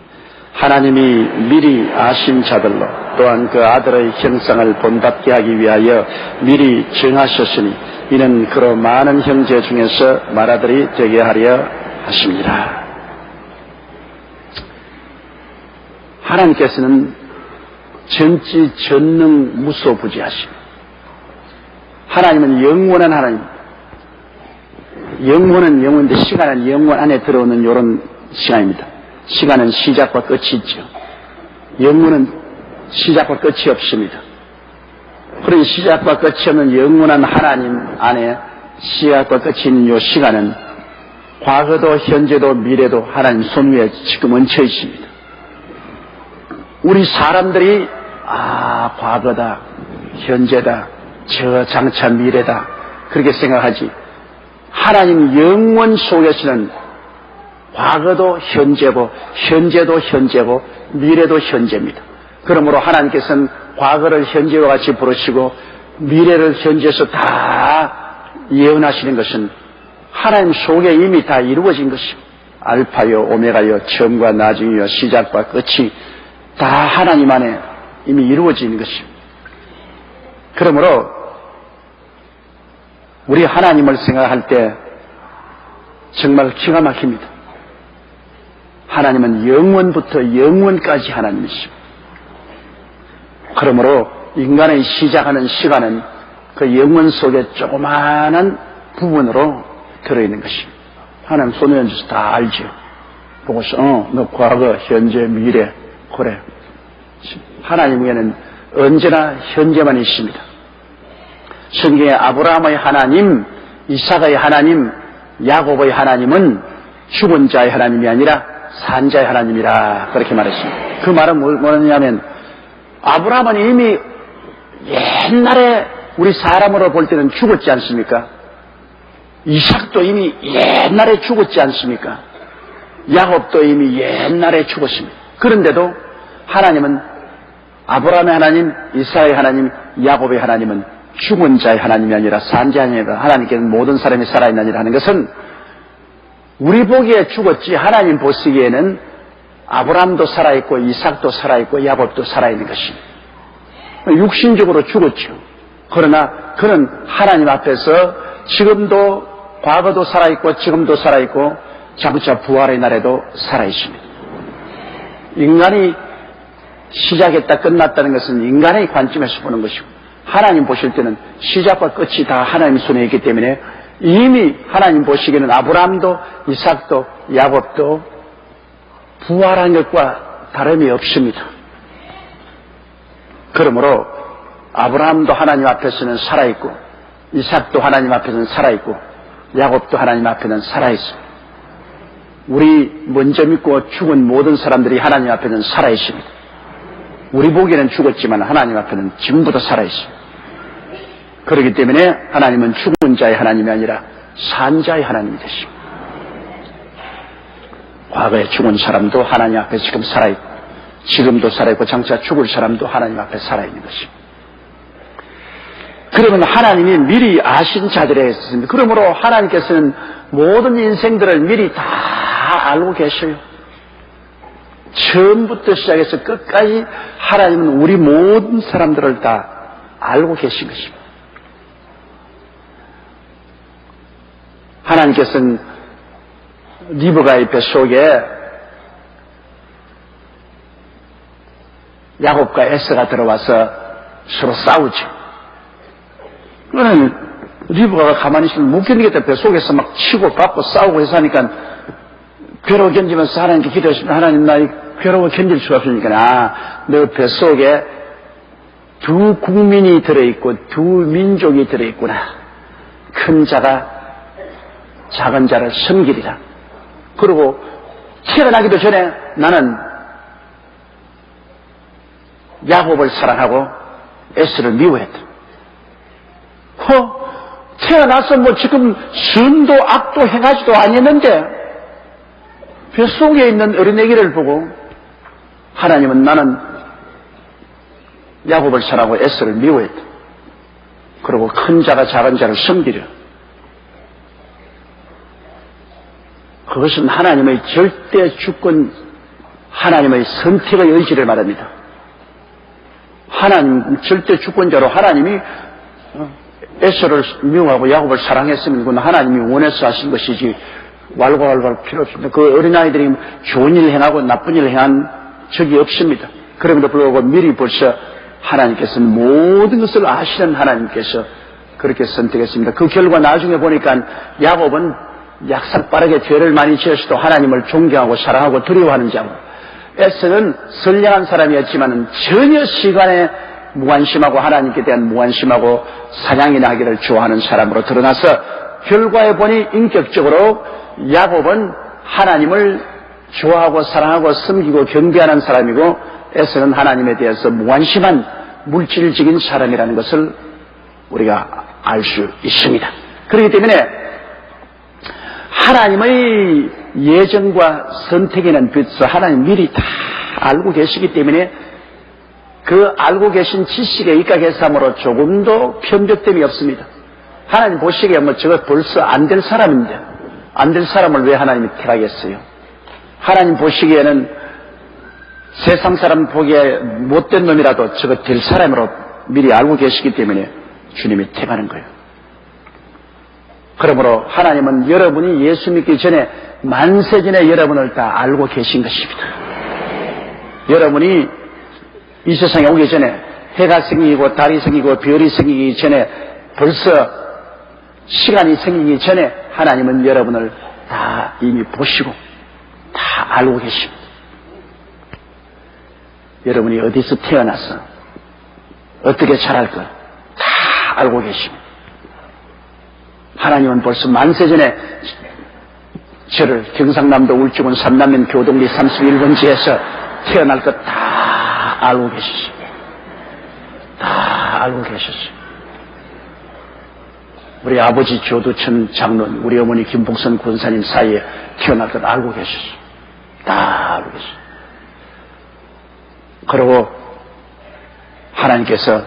[SPEAKER 1] 하나님이 미리 아신 자들로 또한 그 아들의 형상을 본받게 하기 위하여 미리 정하셨으니 이는 그로 많은 형제 중에서 맏아들이 되게 하려 하십니다. 하나님께서는 전지 전능 무소부지하십니다. 하나님은 영원한 하나님. 영혼은 영혼인데 시간은 영혼 안에 들어오는 이런 시간입니다. 시간은 시작과 끝이 있죠. 영혼은 시작과 끝이 없습니다. 그런 시작과 끝이 없는 영원한 하나님 안에 시작과 끝이 있는 이 시간은 과거도 현재도 미래도 하나님 손 위에 지금 얹혀 있습니다. 우리 사람들이 과거다, 현재다, 저 장차 미래다 그렇게 생각하지, 하나님 영원 속에서는 과거도 현재고 현재도 현재고 미래도 현재입니다. 그러므로 하나님께서는 과거를 현재와 같이 부르시고 미래를 현재에서 다 예언하시는 것은 하나님 속에 이미 다 이루어진 것입니다. 알파요 오메가요 처음과 나중이요 시작과 끝이 다 하나님 안에 이미 이루어진 것입니다. 그러므로 우리 하나님을 생각할 때 정말 기가 막힙니다. 하나님은 영원부터 영원까지 하나님이십니다. 그러므로 인간의 시작하는 시간은 그 영원 속에 조그마한 부분으로 들어있는 것입니다. 하나님 손에 얹어서 다 알죠. 보고서 너 과거, 현재, 미래 그래. 하나님에게는 언제나 현재만 있습니다. 성경에 아브라함의 하나님, 이삭의 하나님, 야곱의 하나님은 죽은 자의 하나님이 아니라 산 자의 하나님이라 그렇게 말했습니다. 그 말은 뭐냐면 아브라함은 이미 옛날에 우리 사람으로 볼 때는 죽었지 않습니까? 이삭도 이미 옛날에 죽었지 않습니까? 야곱도 이미 옛날에 죽었습니다. 그런데도 하나님은 아브라함의 하나님, 이삭의 하나님, 야곱의 하나님은 죽은 자의 하나님이 아니라 산 자의 하나님이라. 하나님께는 모든 사람이 살아있느니라 하는 것은 우리 보기에 죽었지 하나님 보시기에는 아브라함도 살아있고 이삭도 살아있고 야곱도 살아있는 것입니다. 육신적으로 죽었죠. 그러나 그는 하나님 앞에서 지금도 과거도 살아있고 지금도 살아있고 장차 부활의 날에도 살아있습니다. 인간이 시작했다 끝났다는 것은 인간의 관점에서 보는 것이고 하나님 보실 때는 시작과 끝이 다 하나님 손에 있기 때문에 이미 하나님 보시기에는 아브라함도 이삭도 야곱도 부활한 것과 다름이 없습니다. 그러므로 아브라함도 하나님 앞에서는 살아있고 이삭도 하나님 앞에서는 살아있고 야곱도 하나님 앞에는 살아있습니다. 우리 먼저 믿고 죽은 모든 사람들이 하나님 앞에는 살아있습니다. 우리 보기에는 죽었지만 하나님 앞에는 지금부터 살아있습니다. 그렇기 때문에 하나님은 죽은 자의 하나님이 아니라 산 자의 하나님이 되십니다. 과거에 죽은 사람도 하나님 앞에 지금 살아있고 지금도 살아있고 장차 죽을 사람도 하나님 앞에 살아있는 것입니다. 그러면 하나님이 미리 아신 자들에 있습니다. 그러므로 하나님께서는 모든 인생들을 미리 다 알고 계셔요. 처음부터 시작해서 끝까지 하나님은 우리 모든 사람들을 다 알고 계신 것입니다. 하나님께서는 리브가의 뱃속에 야곱과 에서가 들어와서 서로 싸우죠. 그러면 리브가가 가만히 있으면 못 견디겠다. 뱃속에서 막 치고 받고 싸우고 해서 하니까 괴로워 견디면서 하나님께 기도했습니다. 하나님, 나 이 괴로워 견딜 수가 없으니까, 너 뱃속에 두 국민이 들어있고 두 민족이 들어있구나. 큰 자가 작은 자를 섬기리라. 그리고 태어나기도 전에 나는 야곱을 사랑하고 에스를 미워했다. 태어나서 뭐 지금 선도 악도 행하지도 아니했는데 뱃속에 있는 어린애기를 보고 하나님은 나는 야곱을 사랑하고 에스를 미워했다. 그리고 큰 자가 작은 자를 섬기려. 그것은 하나님의 절대 주권, 하나님의 선택의 의지를 말합니다. 하나님 절대 주권자로 하나님이 에서를 미워하고 야곱을 사랑했으면 그건 하나님이 원해서 하신 것이지 왈가왈부할 필요 없습니다. 그 어린아이들이 좋은 일을 행하고 나쁜 일을 행한 적이 없습니다. 그럼에도 불구하고 미리 벌써 하나님께서는 모든 것을 아시는 하나님께서 그렇게 선택했습니다. 그 결과 나중에 보니까 야곱은 약삭 빠르게 죄를 많이 지었어도 하나님을 존경하고 사랑하고 두려워하는 자고, 에서는 선량한 사람이었지만 전혀 시간에 무관심하고 하나님께 대한 무관심하고 사냥이나 하기를 좋아하는 사람으로 드러나서 결과에 보니 인격적으로 야곱은 하나님을 좋아하고 사랑하고 섬기고 경배하는 사람이고, 에서는 하나님에 대해서 무관심한 물질적인 사람이라는 것을 우리가 알 수 있습니다. 그렇기 때문에 하나님의 예정과 선택에는 비로소 하나님 미리 다 알고 계시기 때문에 그 알고 계신 지식에 입각해서 함으로 조금도 편벽됨이 없습니다. 하나님 보시기에 뭐 저거 벌써 안 될 사람인데 안 될 사람을 왜 하나님이 택하겠어요? 하나님 보시기에는 세상 사람 보기에 못된 놈이라도 저거 될 사람으로 미리 알고 계시기 때문에 주님이 택하는 거예요. 그러므로 하나님은 여러분이 예수 믿기 전에 만세전에 여러분을 다 알고 계신 것입니다. 여러분이 이 세상에 오기 전에 해가 생기고 달이 생기고 별이 생기기 전에 벌써 시간이 생기기 전에 하나님은 여러분을 다 이미 보시고 다 알고 계십니다. 여러분이 어디서 태어나서 어떻게 자랄 걸 다 알고 계십니다. 하나님은 벌써 만세전에 저를 경상남도 울주군 삼남면 교동리 31번지에서 태어날 것 다 알고 계셨어요. 다 알고 계셨어요. 우리 아버지 조두천 장로님, 우리 어머니 김복선 권사님 사이에 태어날 것 알고 계셨어요. 다 알고 계셨어요. 그리고 하나님께서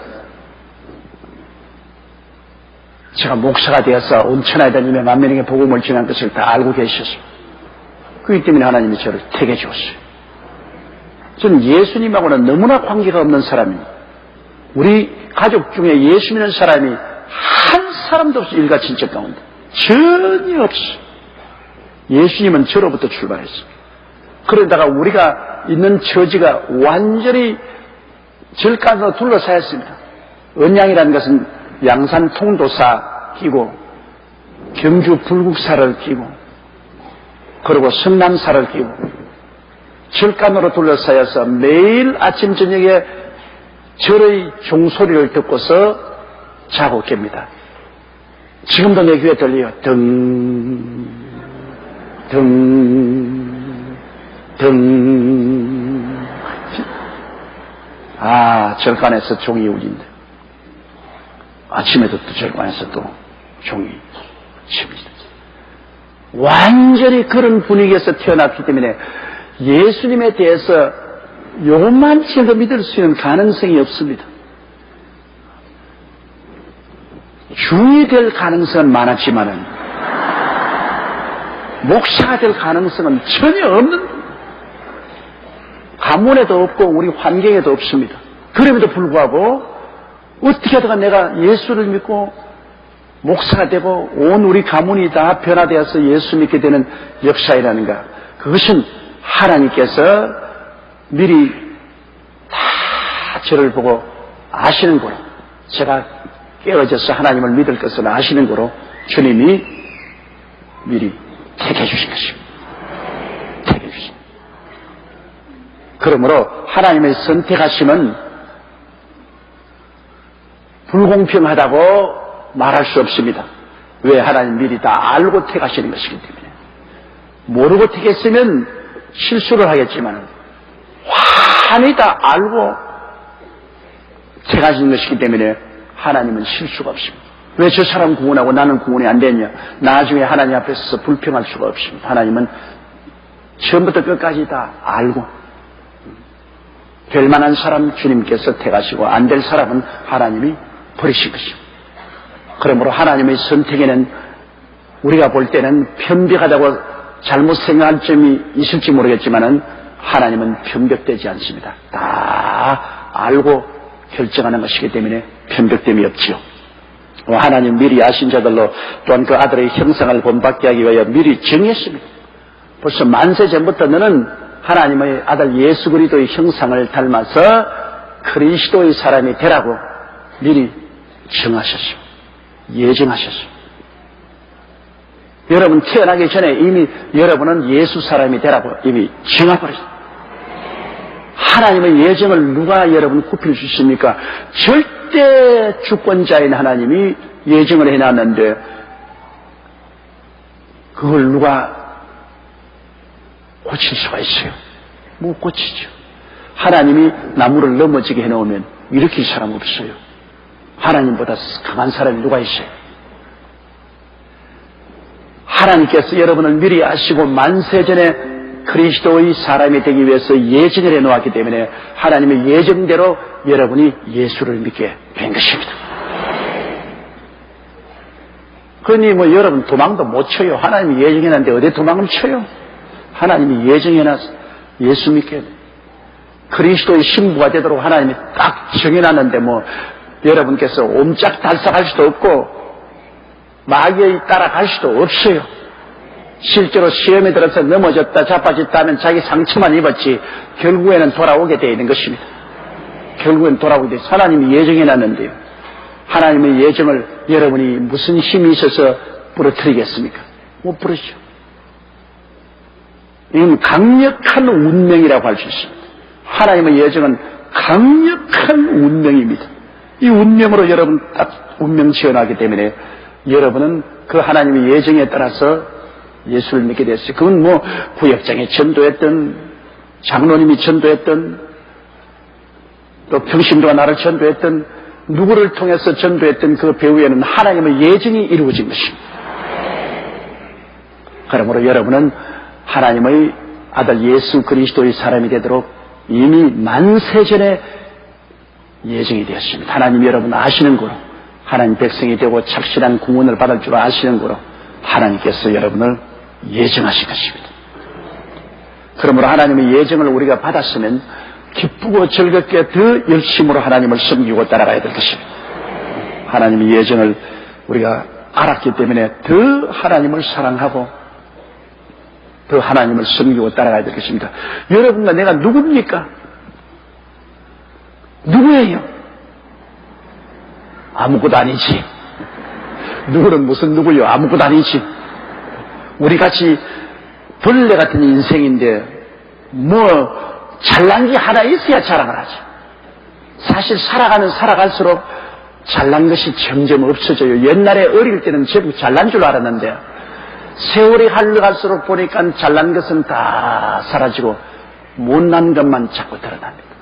[SPEAKER 1] 제가 목사가 되어서 온천하에 다니며 만민에게 복음을 전한 것을 다 알고 계셨어요. 그렇기 때문에 하나님이 저를 택해 주었어요. 저는 예수님하고는 너무나 관계가 없는 사람입니다. 우리 가족 중에 예수 믿는 사람이 한 사람도 없어요. 일가친척 가운데 전혀 없어요. 예수님은 저로부터 출발했어요. 그러다가 우리가 있는 처지가 완전히 절간으로 둘러싸였습니다. 언양이라는 것은 양산 통도사 끼고 경주 불국사를 끼고 그리고 성남사를 끼고 절간으로 둘러싸여서 매일 아침 저녁에 절의 종소리를 듣고서 자고 깹니다. 지금도 내 귀에 들려요. 등 절간에서 종이 울린다. 아침에도 또 절간에서 또 종이 칩니다. 완전히 그런 분위기에서 태어났기 때문에 예수님에 대해서 요만치도 믿을 수 있는 가능성이 없습니다. 중이 될 가능성은 많았지만은 목사가 될 가능성은 전혀 없는, 가문에도 없고 우리 환경에도 없습니다. 그럼에도 불구하고 어떻게 하다가 내가 예수를 믿고 목사가 되고 온 우리 가문이 다 변화되어서 예수 믿게 되는 역사이라는가. 그것은 하나님께서 미리 다 저를 보고 아시는 거로, 제가 깨어져서 하나님을 믿을 것을 아시는 거로 주님이 미리 택해 주신 것입니다. 택해 주신. 그러므로 하나님의 선택하심은 불공평하다고 말할 수 없습니다. 왜? 하나님 미리 다 알고 택하시는 것이기 때문에. 모르고 택했으면 실수를 하겠지만 환히 다 알고 택하신 것이기 때문에 하나님은 실수가 없습니다. 왜 저 사람 구원하고 나는 구원이 안 됐냐? 나중에 하나님 앞에서 불평할 수가 없습니다. 하나님은 처음부터 끝까지 다 알고, 될 만한 사람 주님께서 택하시고 안 될 사람은 하나님이 버리신 것입니다. 그러므로 하나님의 선택에는 우리가 볼 때는 편벽하다고 잘못 생각할 점이 있을지 모르겠지만은 하나님은 편벽되지 않습니다. 다 알고 결정하는 것이기 때문에 편벽됨이 없지요. 하나님 미리 아신 자들로 또한 그 아들의 형상을 본받게 하기 위하여 미리 정했습니다. 벌써 만세 전부터 너는 하나님의 아들 예수 그리스도의 형상을 닮아서 그리스도의 사람이 되라고 미리 정하셨습니다. 예정하셨습니다. 여러분 태어나기 전에 이미 여러분은 예수 사람이 되라고 이미 정해버렸습니다. 하나님의 예정을 누가 여러분 굽힐 수 있습니까? 절대 주권자인 하나님이 예정을 해놨는데 그걸 누가 고칠 수가 있어요? 못 고치죠. 하나님이 나무를 넘어지게 해놓으면 일으킬 사람 없어요. 하나님보다 강한 사람이 누가 있어요? 하나님께서 여러분을 미리 아시고 만세전에 그리스도의 사람이 되기 위해서 예정을 해놓았기 때문에 하나님의 예정대로 여러분이 예수를 믿게 된 것입니다. 그러니 여러분 도망도 못 쳐요. 하나님이 예정해놨는데 어디 도망을 쳐요? 하나님이 예정해놔서 예수 믿게 그리스도의 신부가 되도록 하나님이 딱 정해놨는데 여러분께서 옴짝달싹할 수도 없고 마귀에 따라갈 수도 없어요. 실제로 시험에 들어서 넘어졌다 자빠졌다 하면 자기 상처만 입었지 결국에는 돌아오게 되어 있는 것입니다. 결국엔 돌아오게 되어 하나님이 예정해놨는데요. 하나님의 예정을 여러분이 무슨 힘이 있어서 부러뜨리겠습니까? 못 부르죠. 이건 강력한 운명이라고 할 수 있습니다. 하나님의 예정은 강력한 운명입니다. 이 운명으로 여러분 딱 운명 지어나기 때문에 여러분은 그 하나님의 예정에 따라서 예수를 믿게 됐어요. 그건 구역장에 전도했던, 장로님이 전도했던, 또 평신도가 나를 전도했던, 누구를 통해서 전도했던 그 배후에는 하나님의 예정이 이루어진 것입니다. 그러므로 여러분은 하나님의 아들 예수 그리스도의 사람이 되도록 이미 만세전에 예정이 되었습니다. 하나님 여러분 아시는 거로 하나님 백성이 되고 착실한 구원을 받을 줄 아시는 거로 하나님께서 여러분을 예정하신 것입니다. 그러므로 하나님의 예정을 우리가 받았으면 기쁘고 즐겁게 더 열심으로 하나님을 섬기고 따라가야 될 것입니다. 하나님의 예정을 우리가 알았기 때문에 더 하나님을 사랑하고 더 하나님을 섬기고 따라가야 될 것입니다. 여러분과 내가 누굽니까? 누구예요? 아무것도 아니지. 누구는 무슨 누구요? 아무것도 아니지. 우리같이 벌레 같은 인생인데 잘난 게 하나 있어야 자랑을 하지. 사실 살아갈수록 잘난 것이 점점 없어져요. 옛날에 어릴 때는 전부 잘난 줄 알았는데 세월이 흘러갈수록 보니까 잘난 것은 다 사라지고 못난 것만 자꾸 드러납니다.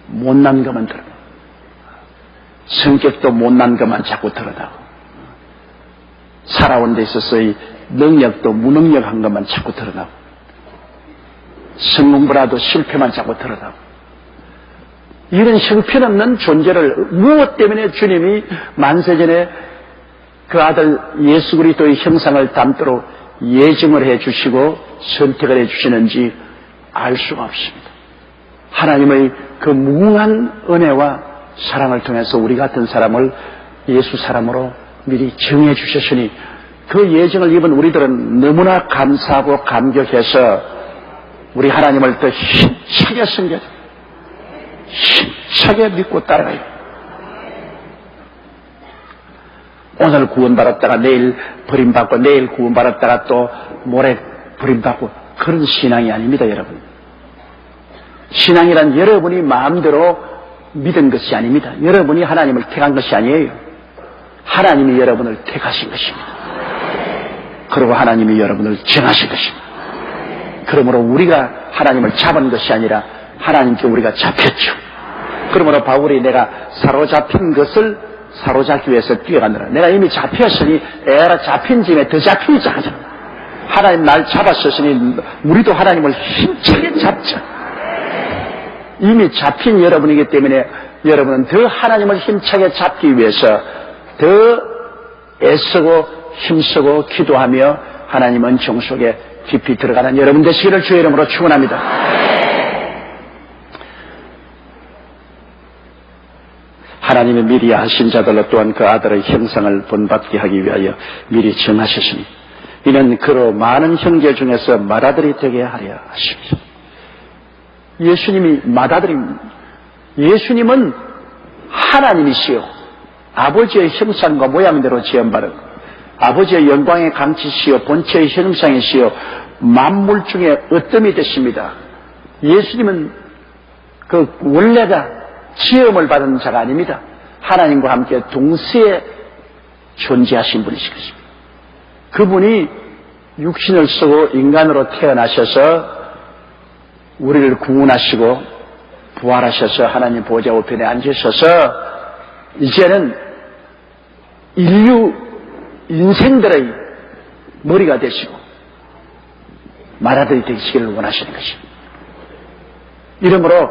[SPEAKER 1] 못난 것만 드러나고 성격도 못난 것만 자꾸 드러나고 살아온 데 있어서의 능력도 무능력한 것만 자꾸 드러나고 성공보다도 실패만 자꾸 드러나고 이런 형편없는 존재를 무엇 때문에 주님이 만세전에 그 아들 예수 그리스도의 형상을 담도록 예정을 해주시고 선택을 해주시는지 알 수가 없습니다. 하나님의 그 무궁한 은혜와 사랑을 통해서 우리 같은 사람을 예수 사람으로 미리 정해 주셨으니 그 예정을 입은 우리들은 너무나 감사하고 감격해서 우리 하나님을 더 힘차게 섬겨요. 힘차게 믿고 따라가요. 오늘 구원받았다가 내일 버림받고 내일 구원받았다가 또 모레 버림받고 그런 신앙이 아닙니다, 여러분. 신앙이란 여러분이 마음대로 믿은 것이 아닙니다. 여러분이 하나님을 택한 것이 아니에요. 하나님이 여러분을 택하신 것입니다. 그리고 하나님이 여러분을 정하신 것입니다. 그러므로 우리가 하나님을 잡은 것이 아니라 하나님께 우리가 잡혔죠. 그러므로 바울이 내가 사로잡힌 것을 사로잡기 위해서 뛰어가느라 내가 이미 잡혔으니 에라 잡힌 짐에 더 잡히자 하잖아. 하나님 날 잡았으니 우리도 하나님을 힘차게 잡자. 이미 잡힌 여러분이기 때문에 여러분은 더 하나님을 힘차게 잡기 위해서 더 애쓰고 힘쓰고 기도하며 하나님 은총 속에 깊이 들어가는 여러분 되시기를 주의 이름으로 축원합니다. 하나님의 미리 하신 자들로 또한 그 아들의 형상을 본받게 하기 위하여 미리 정하셨으니 이는 그로 많은 형제 중에서 맏아들이 되게 하려 하십니다. 예수님이 맏아들입니다. 예수님은 하나님이시요 아버지의 형상과 모양대로 지음받은 아버지의 영광의 강치시요 본체의 형상이시요 만물 중에 어뜸이 되십니다. 예수님은 그 원래가 지음을 받은 자가 아닙니다. 하나님과 함께 동시에 존재하신 분이신 것입니다. 그분이 육신을 쓰고 인간으로 태어나셔서 우리를 구원하시고 부활하셔서 하나님 보좌 우편에 앉으셔서 이제는 인류 인생들의 머리가 되시고 맏아들이 되시기를 원하시는 것입니다. 이러므로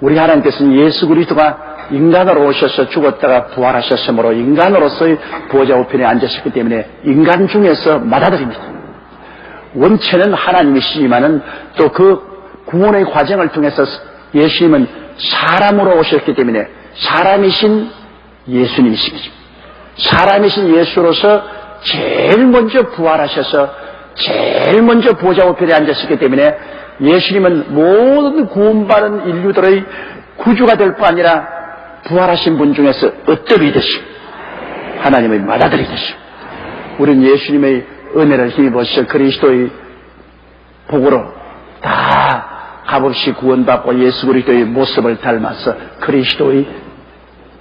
[SPEAKER 1] 우리 하나님께서는 예수 그리스도가 인간으로 오셔서 죽었다가 부활하셨으므로 인간으로서의 보좌 우편에 앉으셨기 때문에 인간 중에서 맏아들입니다. 원체는 하나님이시지만은 또 그 구원의 과정을 통해서 예수님은 사람으로 오셨기 때문에 사람이신 예수님이신 것입니다. 사람이신 예수로서 제일 먼저 부활하셔서 제일 먼저 보좌 우편에 앉으셨기 때문에 예수님은 모든 구원받은 인류들의 구주가 될 뿐 아니라 부활하신 분 중에서 어떠이 되시고 하나님의 맏아들이 되시고 우리는 예수님의 은혜를 힘입어서 그리스도의 복으로 다 값없이 구원받고 예수 그리스도의 모습을 닮아서 그리스도의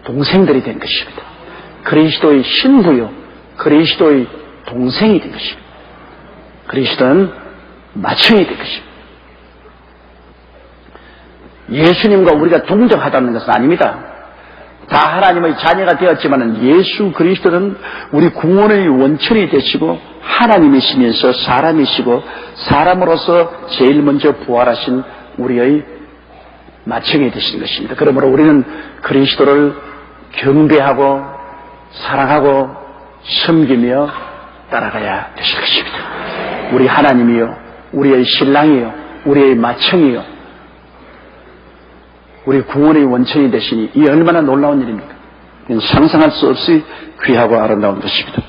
[SPEAKER 1] 동생들이 된 것입니다. 그리스도의 신부요 그리스도의 동생이 된 것입니다. 그리스도는 맏형이 된 것입니다. 예수님과 우리가 동정하다는 것은 아닙니다. 다 하나님의 자녀가 되었지만 예수 그리스도는 우리 구원의 원천이 되시고 하나님이시면서 사람이시고 사람으로서 제일 먼저 부활하신 우리의 맏형이 되신 것입니다. 그러므로 우리는 그리스도를 경배하고 사랑하고 섬기며 따라가야 되실 것입니다. 우리 하나님이요 우리의 신랑이요 우리의 맏형이요 우리 구원의 원천이 되시니 이 얼마나 놀라운 일입니까? 상상할 수 없이 귀하고 아름다운 것입니다.